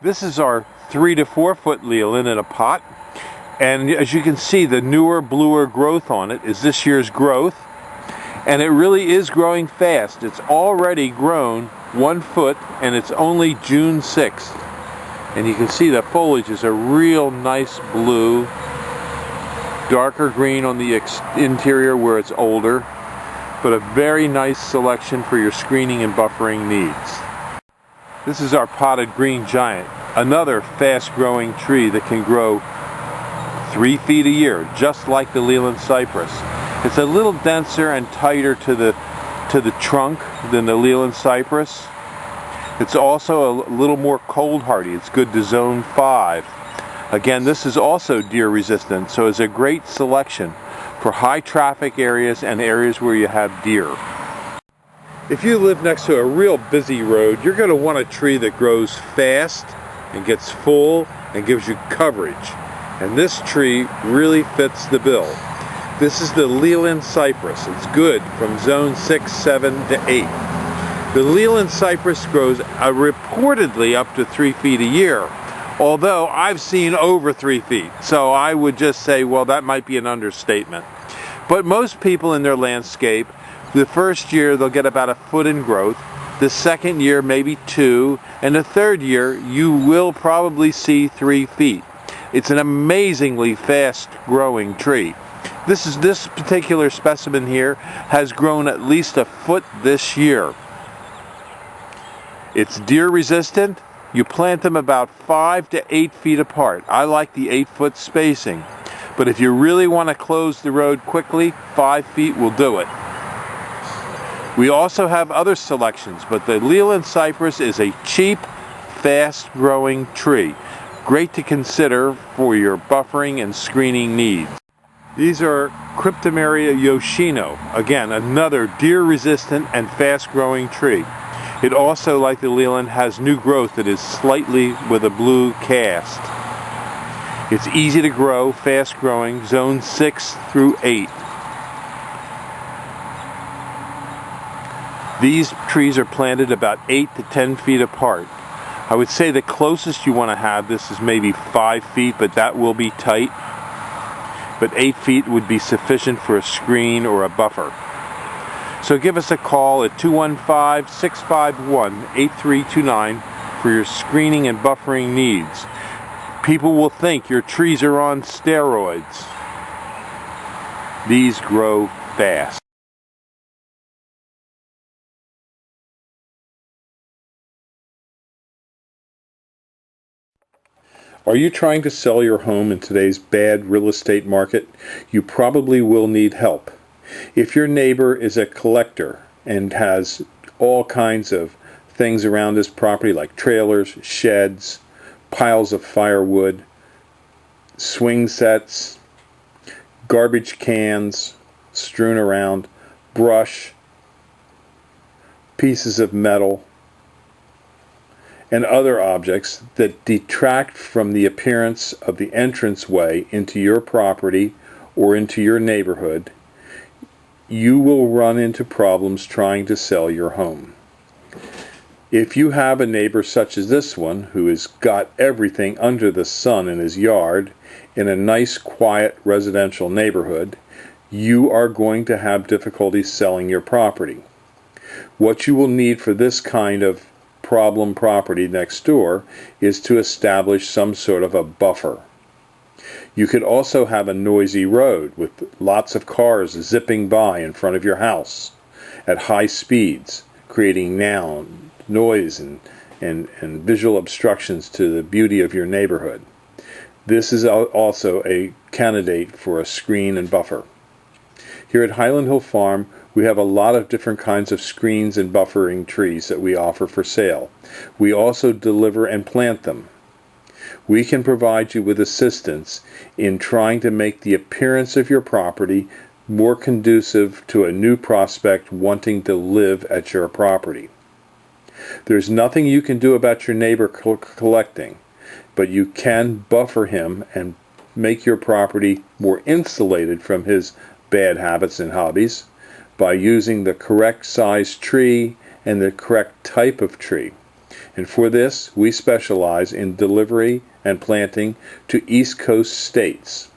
This is our 3 to 4 foot Leyland in a pot, and as you can see, the newer, bluer growth on it is this year's growth, and it really is growing fast. It's already grown 1 foot, and it's only June 6th. And you can see the foliage is a real nice blue, darker green on the interior where it's older, but a very nice selection for your screening and buffering needs. This is our potted green giant, another fast-growing tree that can grow 3 feet a year, just like the Leyland Cypress. It's a little denser and tighter to the trunk than the Leyland Cypress. It's also a little more cold hardy. It's good to zone 5. Again, this is also deer resistant, so it's a great selection for high traffic areas and areas where you have deer. If you live next to a real busy road, you're going to want a tree that grows fast and gets full and gives you coverage. And this tree really fits the bill. This is the Leyland Cypress. It's good from zone 6, 7 to 8. The Leyland Cypress grows reportedly up to 3 feet a year, although I've seen over 3 feet. So I would just say, well, that might be an understatement. But most people in their landscape, the first year they'll get about 1 foot in growth, the second year maybe 2, and the third year you will probably see 3 feet. It's an amazingly fast growing tree. This particular specimen here has grown at least 1 foot this year. It's deer resistant. You plant them about 5 to 8 feet apart. I like the 8-foot spacing. But if you really want to close the road quickly, 5 feet will do it. We also have other selections, but the Leyland Cypress is a cheap, fast-growing tree. Great to consider for your buffering and screening needs. These are Cryptomeria yoshino, again, another deer-resistant and fast-growing tree. It also, like the Leyland, has new growth that is slightly with a blue cast. It's easy to grow, fast-growing, zone 6 through 8. These trees are planted about 8 to 10 feet apart. I would say the closest you want to have this is maybe 5 feet, but that will be tight. But 8 feet would be sufficient for a screen or a buffer. So give us a call at 215-651-8329 for your screening and buffering needs. People will think your trees are on steroids. These grow fast. Are you trying to sell your home in today's bad real estate market? You probably will need help. If your neighbor is a collector and has all kinds of things around his property like trailers, sheds, piles of firewood, swing sets, garbage cans strewn around, brush, pieces of metal, and other objects that detract from the appearance of the entranceway into your property or into your neighborhood, you will run into problems trying to sell your home. If you have a neighbor such as this one, who has got everything under the sun in his yard in a nice, quiet residential neighborhood, you are going to have difficulty selling your property. What you will need for this kind of problem property next door is to establish some sort of a buffer. You could also have a noisy road with lots of cars zipping by in front of your house at high speeds, creating noise and visual obstructions to the beauty of your neighborhood. This is also a candidate for a screen and buffer. Here at Highland Hill Farm, we have a lot of different kinds of screens and buffering trees that we offer for sale. We also deliver and plant them. We can provide you with assistance in trying to make the appearance of your property more conducive to a new prospect wanting to live at your property. There's nothing you can do about your neighbor collecting, but you can buffer him and make your property more insulated from his bad habits and hobbies by using the correct size tree and the correct type of tree. And for this, we specialize in delivery and planting to East Coast states.